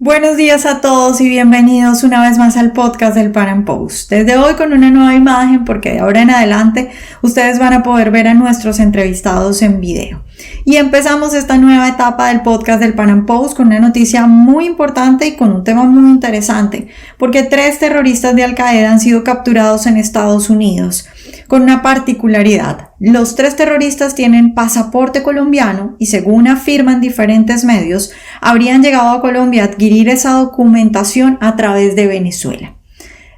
Buenos días a todos y bienvenidos una vez más al podcast del Pan Am Post. Desde hoy con una nueva imagen porque de ahora en adelante ustedes van a poder ver a nuestros entrevistados en video. Y empezamos esta nueva etapa del podcast del Pan Am Post con una noticia muy importante y con un tema muy interesante, porque 3 terroristas de Al Qaeda han sido capturados en Estados Unidos, con una particularidad. Los 3 terroristas tienen pasaporte colombiano y, según afirman diferentes medios, habrían llegado a Colombia a adquirir esa documentación a través de Venezuela.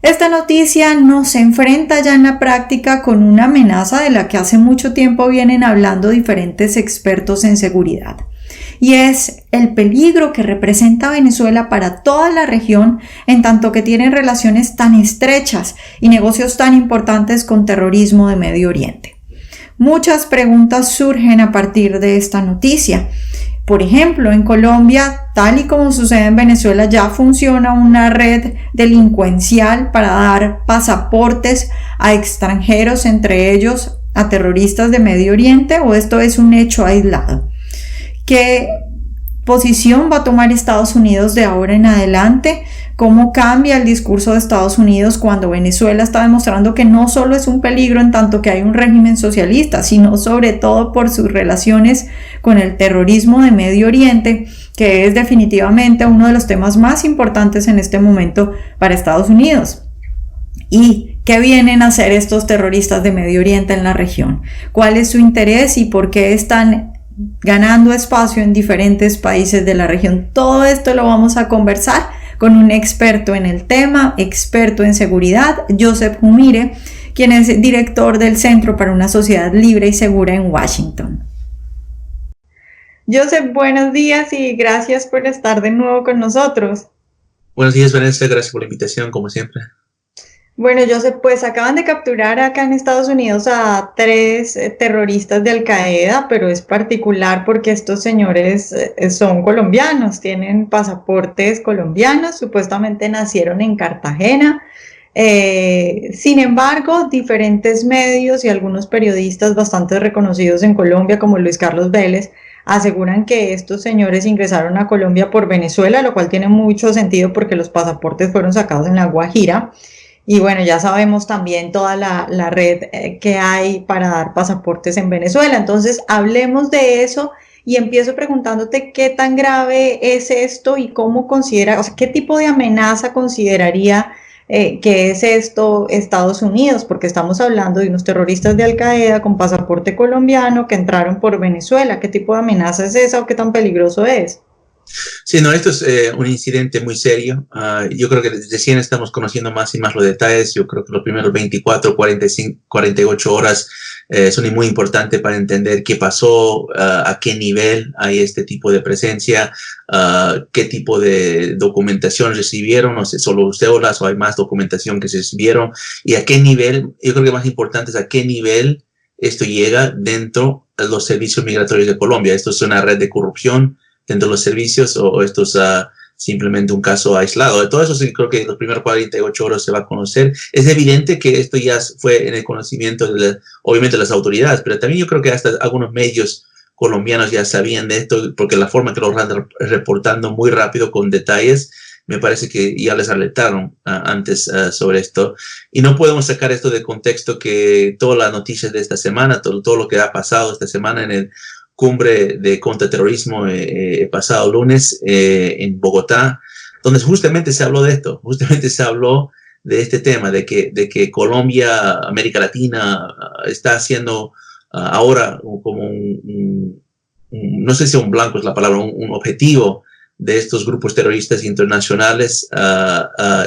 Esta noticia nos enfrenta ya en la práctica con una amenaza de la que hace mucho tiempo vienen hablando diferentes expertos en seguridad, y es el peligro que representa Venezuela para toda la región en tanto que tienen relaciones tan estrechas y negocios tan importantes con terrorismo de Medio Oriente. Muchas preguntas surgen a partir de esta noticia. Por ejemplo, en Colombia, tal y como sucede en Venezuela, ya funciona una red delincuencial para dar pasaportes a extranjeros, entre ellos a terroristas de Medio Oriente, o esto es un hecho aislado. ¿Qué posición va a tomar Estados Unidos de ahora en adelante? ¿Cómo cambia el discurso de Estados Unidos cuando Venezuela está demostrando que no solo es un peligro en tanto que hay un régimen socialista, sino sobre todo por sus relaciones con el terrorismo de Medio Oriente, que es definitivamente uno de los temas más importantes en este momento para Estados Unidos? ¿Y qué vienen a hacer estos terroristas de Medio Oriente en la región? ¿Cuál es su interés y por qué están ganando espacio en diferentes países de la región? Todo esto lo vamos a conversar con un experto en el tema, experto en seguridad, Joseph Humire, quien es director del Centro para una Sociedad Libre y Segura en Washington. Joseph, buenos días y gracias por estar de nuevo con nosotros. Buenos días, Vanessa, gracias por la invitación, como siempre. Bueno, Joseph, pues acaban de capturar acá en Estados Unidos a 3 terroristas de Al Qaeda, pero es particular porque estos señores son colombianos, tienen pasaportes colombianos, supuestamente nacieron en Cartagena. Sin embargo, diferentes medios y algunos periodistas bastante reconocidos en Colombia, como Luis Carlos Vélez, aseguran que estos señores ingresaron a Colombia por Venezuela, lo cual tiene mucho sentido porque los pasaportes fueron sacados en La Guajira. Y bueno, ya sabemos también toda la red que hay para dar pasaportes en Venezuela. Entonces, hablemos de eso y empiezo preguntándote qué tan grave es esto y cómo considera, o sea, qué tipo de amenaza consideraría que es esto Estados Unidos, porque estamos hablando de unos terroristas de Al Qaeda con pasaporte colombiano que entraron por Venezuela. ¿Qué tipo de amenaza es esa o qué tan peligroso es? Sí, no, esto es un incidente muy serio. Yo creo que recién estamos conociendo más y más los detalles. Yo creo que los primeros 24, 45, 48 horas son muy importantes para entender qué pasó, a qué nivel hay este tipo de presencia, qué tipo de documentación recibieron, no sé, solo cédulas o hay más documentación que se recibieron, y a qué nivel. Yo creo que más importante es a qué nivel esto llega dentro de los servicios migratorios de Colombia. Esto es una red de corrupción dentro de los servicios, o esto es simplemente un caso aislado. De todo eso sí, creo que los primeros 48 horas se va a conocer. Es evidente que esto ya fue en el conocimiento obviamente de las autoridades, pero también yo creo que hasta algunos medios colombianos ya sabían de esto, porque la forma que lo están reportando muy rápido con detalles, me parece que ya les alertaron antes sobre esto. Y no podemos sacar esto de contexto, que todas las noticias de esta semana, todo lo que ha pasado esta semana en el cumbre de contraterrorismo pasado lunes en Bogotá, donde justamente se habló de esto, justamente se habló de este tema, de que Colombia, América Latina, está haciendo ahora como no sé si un blanco es la palabra, un objetivo de estos grupos terroristas internacionales,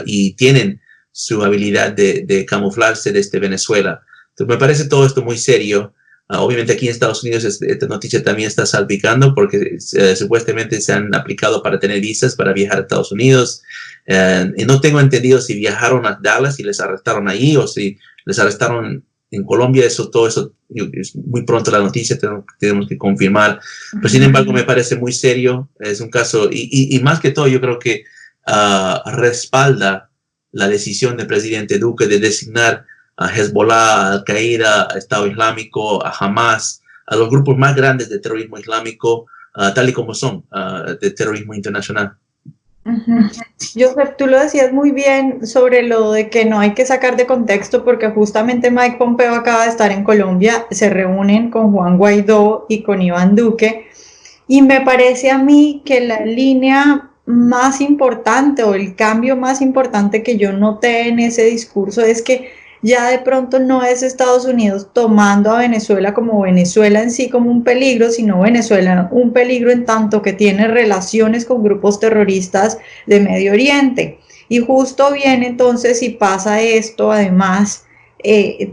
y tienen su habilidad de camuflarse desde Venezuela. Entonces me parece todo esto muy serio. Obviamente aquí en Estados Unidos esta noticia también está salpicando porque supuestamente se han aplicado para tener visas para viajar a Estados Unidos. Y no tengo entendido si viajaron a Dallas y les arrestaron ahí o si les arrestaron en Colombia. Todo eso es muy pronto la noticia, tenemos que confirmar. Pero sin embargo me parece muy serio. Es un caso y más que todo yo creo que respalda la decisión del presidente Duque de designar a Hezbollah, a Al Qaeda, a Estado Islámico, a Hamas, a los grupos más grandes de terrorismo islámico, tal y como son, de terrorismo internacional. Ujú. Joseph, tú lo decías muy bien sobre lo de que no hay que sacar de contexto porque justamente Mike Pompeo acaba de estar en Colombia, se reúnen con Juan Guaidó y con Iván Duque y me parece a mí que la línea más importante o el cambio más importante que yo noté en ese discurso es que ya de pronto no es Estados Unidos tomando a Venezuela como Venezuela en sí como un peligro, sino Venezuela un peligro en tanto que tiene relaciones con grupos terroristas de Medio Oriente. Y justo viene entonces si pasa esto, además,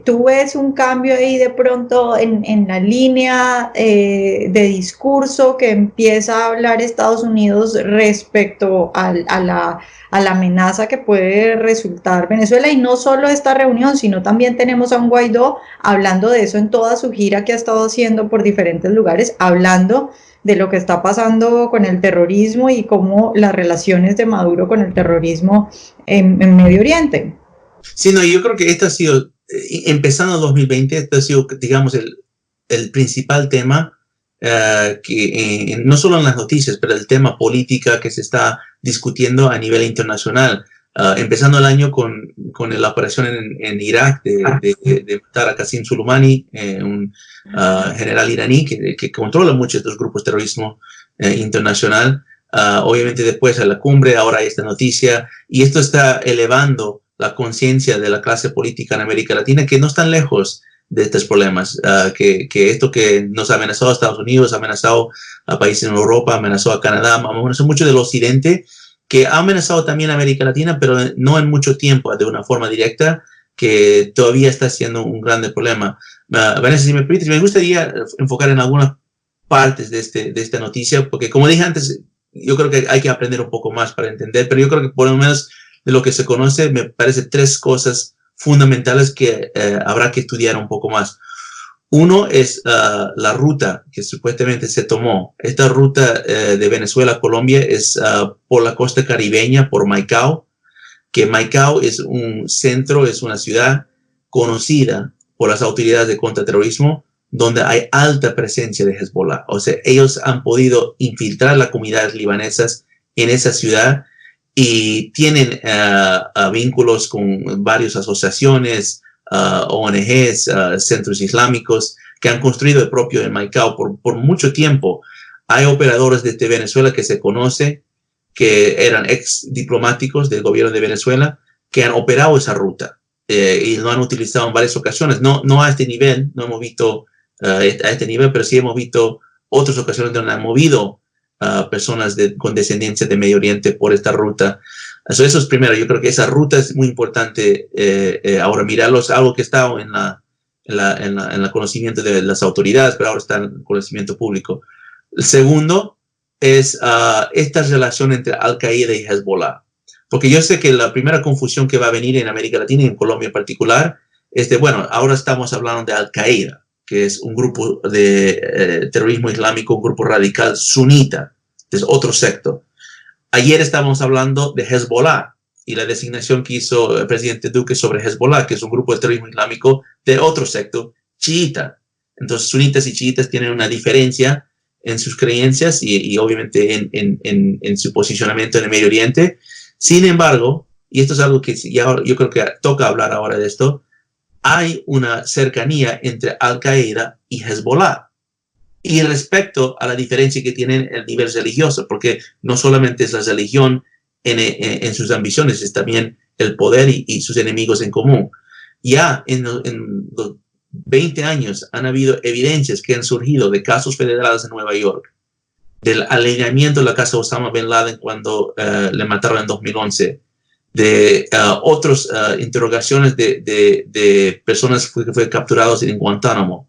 tú ves un cambio ahí de pronto en la línea de discurso que empieza a hablar Estados Unidos respecto a la amenaza que puede resultar Venezuela y no solo esta reunión, sino también tenemos a un Guaidó hablando de eso en toda su gira que ha estado haciendo por diferentes lugares, hablando de lo que está pasando con el terrorismo y cómo las relaciones de Maduro con el terrorismo en Medio Oriente. Sí, no, yo creo que este ha sido, empezando 2020, este ha sido, digamos, el principal tema que no solo en las noticias, pero el tema política que se está discutiendo a nivel internacional. Empezando el año con la operación en Irak de matar a Qasem Soleimani, un general iraní que controla muchos de los grupos de terrorismo internacional. Obviamente después a la cumbre, ahora hay esta noticia, y esto está elevando la conciencia de la clase política en América Latina, que no están lejos de estos problemas, que esto que nos ha amenazado a Estados Unidos, ha amenazado a países en Europa, amenazó a Canadá, amenazó mucho del occidente, que ha amenazado también a América Latina, pero no en mucho tiempo, de una forma directa, que todavía está siendo un grande problema. Vanessa, si me permites, me gustaría enfocar en algunas partes de esta noticia, porque como dije antes, yo creo que hay que aprender un poco más para entender, pero yo creo que por lo menos de lo que se conoce, me parece tres cosas fundamentales que habrá que estudiar un poco más. Uno es la ruta que supuestamente se tomó. Esta ruta de Venezuela a Colombia es por la costa caribeña, por Maicao, que Maicao es un centro, es una ciudad conocida por las autoridades de contraterrorismo, donde hay alta presencia de Hezbollah. O sea, ellos han podido infiltrar las comunidades libanesas en esa ciudad y tienen vínculos con varias asociaciones, ONGs, centros islámicos que han construido el propio en Maicao por mucho tiempo. Hay operadores desde Venezuela que se conoce, que eran ex diplomáticos del gobierno de Venezuela, que han operado esa ruta y lo han utilizado en varias ocasiones. No a este nivel, no hemos visto a este nivel, pero sí hemos visto otras ocasiones donde han movido personas con descendencia de Medio Oriente por esta ruta. Eso es primero. Yo creo que esa ruta es muy importante ahora mirarlos, algo que está en el conocimiento de las autoridades, pero ahora está en el conocimiento público. El segundo es esta relación entre Al-Qaeda y Hezbollah. Porque yo sé que la primera confusión que va a venir en América Latina y en Colombia en particular es de, bueno, ahora estamos hablando de Al-Qaeda, que es un grupo de terrorismo islámico, un grupo radical sunita, es otro sector. Ayer estábamos hablando de Hezbollah y la designación que hizo el presidente Duque sobre Hezbollah, que es un grupo de terrorismo islámico de otro sector, chiita. Entonces, sunitas y chiitas tienen una diferencia en sus creencias y obviamente en su posicionamiento en el Medio Oriente. Sin embargo, y esto es algo que ya, yo creo que toca hablar ahora de esto, hay una cercanía entre Al-Qaeda y Hezbollah. Y respecto a la diferencia que tienen el nivel religioso, porque no solamente es la religión en sus ambiciones, es también el poder y sus enemigos en común. Ya en los 20 años han habido evidencias que han surgido de casos federales en Nueva York, del alineamiento de la casa de Osama Bin Laden cuando le mataron en 2011, de otras interrogaciones de personas que fueron capturadas en Guantánamo,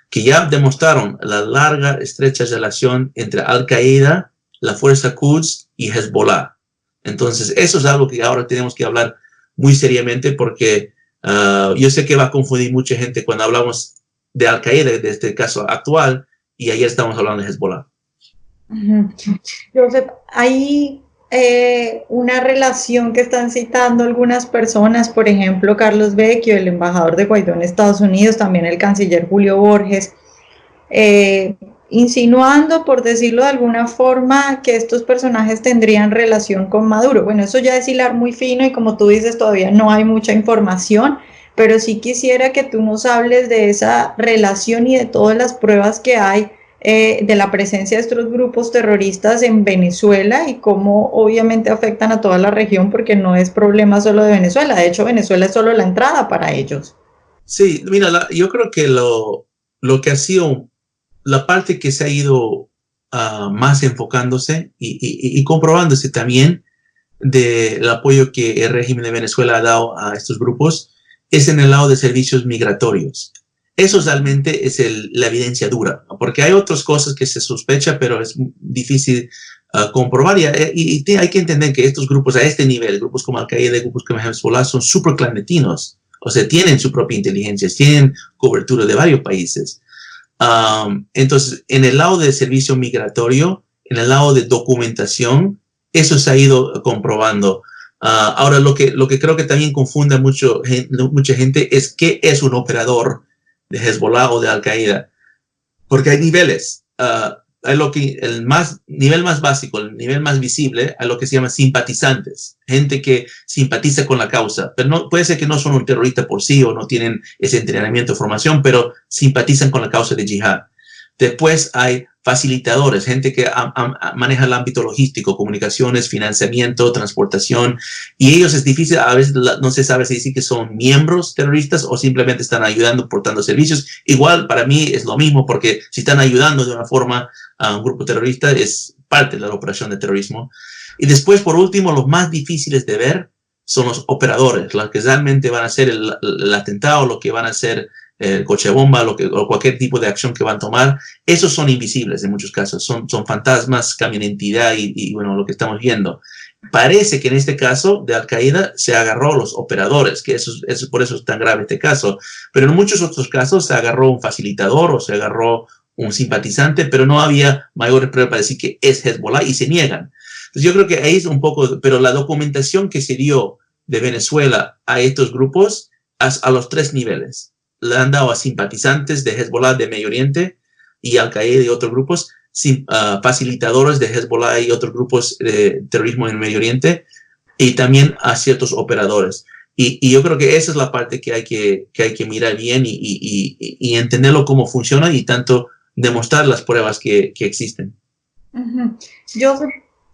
que ya demostraron la larga, estrecha relación entre Al-Qaeda, la fuerza Quds y Hezbollah. Entonces, eso es algo que ahora tenemos que hablar muy seriamente porque yo sé que va a confundir mucha gente cuando hablamos de Al-Qaeda, de este caso actual, y ayer estamos hablando de Hezbollah. Joseph, hay una relación que están citando algunas personas, por ejemplo, Carlos Vecchio, el embajador de Guaidó en Estados Unidos, también el canciller Julio Borges, insinuando, por decirlo de alguna forma, que estos personajes tendrían relación con Maduro. Bueno, eso ya es hilar muy fino y como tú dices, todavía no hay mucha información, pero sí quisiera que tú nos hables de esa relación y de todas las pruebas que hay de la presencia de estos grupos terroristas en Venezuela y cómo obviamente afectan a toda la región porque no es problema solo de Venezuela. De hecho, Venezuela es solo la entrada para ellos. Sí, mira, yo creo que lo que ha sido la parte que se ha ido más enfocándose y comprobándose también del apoyo que el régimen de Venezuela ha dado a estos grupos es en el lado de servicios migratorios. Eso realmente es la evidencia dura, ¿no? Porque hay otras cosas que se sospecha, pero es difícil comprobar. Y hay que entender que estos grupos a este nivel, grupos como Al-Qaeda, grupos como Hezbollah, son súper clandestinos. O sea, tienen su propia inteligencia, tienen cobertura de varios países. Entonces, en el lado de servicio migratorio, en el lado de documentación, eso se ha ido comprobando. Ahora, lo que creo que también confunde mucha gente es qué es un operador de Hezbollah o de Al-Qaeda, porque hay niveles. Hay el nivel más básico, el nivel más visible, a lo que se llama simpatizantes, gente que simpatiza con la causa, pero no, puede ser que no son un terrorista por sí o no tienen ese entrenamiento o formación, pero simpatizan con la causa de yihad. Después hay facilitadores, gente que maneja el ámbito logístico, comunicaciones, financiamiento, transportación, y ellos es difícil, a veces no se sabe si decir que son miembros terroristas o simplemente están ayudando, portando servicios. Igual para mí es lo mismo, porque si están ayudando de una forma a un grupo terrorista, es parte de la operación de terrorismo. Y después, por último, los más difíciles de ver son los operadores, los que realmente van a hacer el atentado, lo que van a hacer el coche bomba, o cualquier tipo de acción que van a tomar. Esos son invisibles en muchos casos, son fantasmas, cambian entidad y bueno, lo que estamos viendo. Parece que en este caso de Al-Qaeda se agarró a los operadores, que por eso es tan grave este caso, pero en muchos otros casos se agarró un facilitador o se agarró un simpatizante, pero no había mayores pruebas para decir que es Hezbollah y se niegan. Entonces yo creo que ahí es un poco, pero la documentación que se dio de Venezuela a estos grupos a los tres niveles. Le han dado a simpatizantes de Hezbollah de Medio Oriente y Al-Qaeda y otros grupos, facilitadores de Hezbollah y otros grupos de terrorismo en Medio Oriente, y también a ciertos operadores. Y yo creo que esa es la parte que hay que mirar bien y entenderlo cómo funciona y tanto demostrar las pruebas que existen. Yo,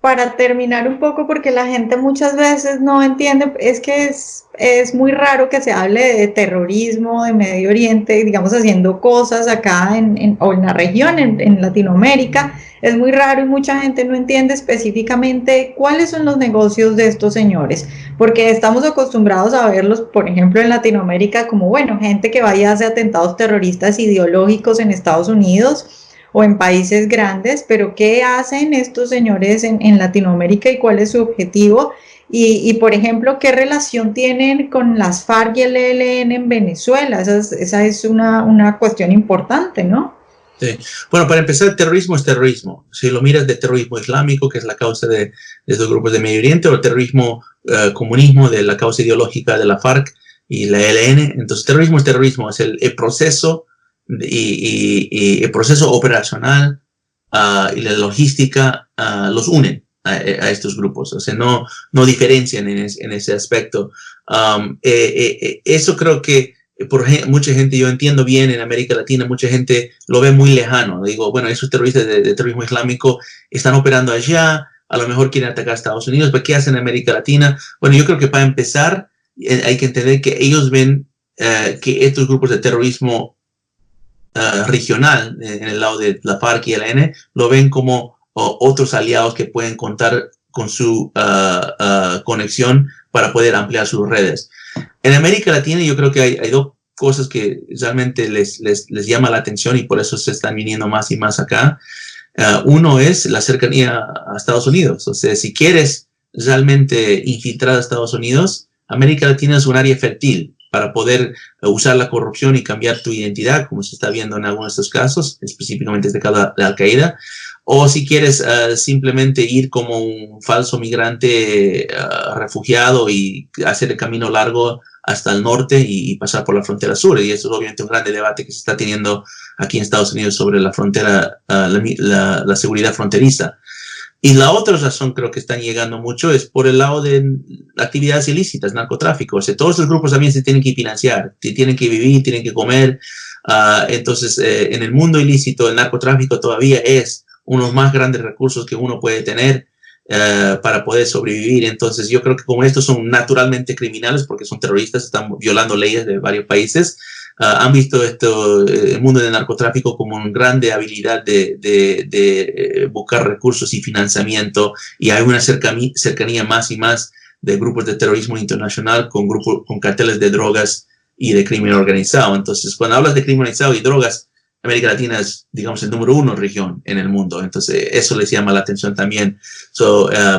para terminar un poco, porque la gente muchas veces no entiende, es que es muy raro que se hable de terrorismo, de Medio Oriente, digamos, haciendo cosas acá o en la región, en Latinoamérica. Es muy raro y mucha gente no entiende específicamente cuáles son los negocios de estos señores, porque estamos acostumbrados a verlos, por ejemplo, en Latinoamérica como, bueno, gente que vaya a hacer atentados terroristas ideológicos en Estados Unidos o en países grandes, pero ¿qué hacen estos señores en Latinoamérica y cuál es su objetivo? Y, por ejemplo, ¿qué relación tienen con las FARC y el ELN en Venezuela? Esa es una cuestión importante, ¿no? Sí. Bueno, para empezar, terrorismo es terrorismo. Si lo miras de terrorismo islámico, que es la causa de estos grupos de Medio Oriente, o terrorismo comunismo, de la causa ideológica de la FARC y la ELN, entonces terrorismo es terrorismo, es el proceso y el proceso operacional y la logística los unen a estos grupos, o sea, no diferencian en ese aspecto. Eso creo que mucha gente, yo entiendo bien, en América Latina mucha gente lo ve muy lejano. Digo, bueno, esos terroristas de terrorismo islámico están operando allá, a lo mejor quieren atacar a Estados Unidos, pero ¿qué hacen en América Latina? Bueno, yo creo que para empezar hay que entender que ellos ven que estos grupos de terrorismo regional, en el lado de la FARC y el ELN, lo ven como otros aliados que pueden contar con su conexión para poder ampliar sus redes. En América Latina yo creo que hay dos cosas que realmente les llama la atención y por eso se están viniendo más y más acá. Uno es la cercanía a Estados Unidos. O sea, si quieres realmente infiltrar a Estados Unidos, América Latina es un área fértil para poder usar la corrupción y cambiar tu identidad, como se está viendo en algunos de estos casos, específicamente este caso de Al-Qaeda, o si quieres simplemente ir como un falso migrante refugiado y hacer el camino largo hasta el norte y pasar por la frontera sur. Y eso es obviamente un gran debate que se está teniendo aquí en Estados Unidos sobre la frontera, la seguridad fronteriza. Y la otra razón creo que están llegando mucho es por el lado de actividades ilícitas, narcotráfico. O sea, todos estos grupos también se tienen que financiar, tienen que vivir, tienen que comer. Entonces, en el mundo ilícito, el narcotráfico todavía es uno de los más grandes recursos que uno puede tener para poder sobrevivir. Entonces, yo creo que como estos son naturalmente criminales porque son terroristas, están violando leyes de varios países, han visto el mundo del narcotráfico como una grande habilidad de buscar recursos y financiamiento, y hay una cercanía más y más de grupos de terrorismo internacional con carteles de drogas y de crimen organizado. Entonces, cuando hablas de crimen organizado y drogas, América Latina es, digamos, el número 1 región en el mundo. Entonces, eso les llama la atención también.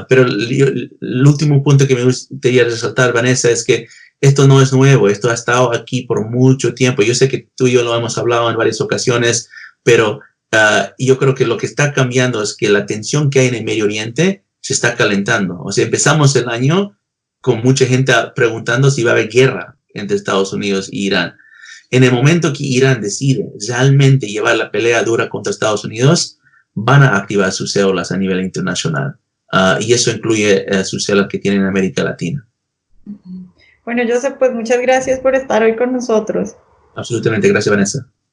Pero el último punto que me gustaría resaltar, Vanessa, es que esto no es nuevo, esto ha estado aquí por mucho tiempo. Yo sé que tú y yo lo hemos hablado en varias ocasiones, pero yo creo que lo que está cambiando es que la tensión que hay en el Medio Oriente se está calentando. O sea, empezamos el año con mucha gente preguntando si va a haber guerra entre Estados Unidos e Irán. En el momento que Irán decide realmente llevar la pelea dura contra Estados Unidos, van a activar sus células a nivel internacional. Y eso incluye sus células que tienen en América Latina. Bueno, Joseph, pues muchas gracias por estar hoy con nosotros. Absolutamente, gracias, Vanessa.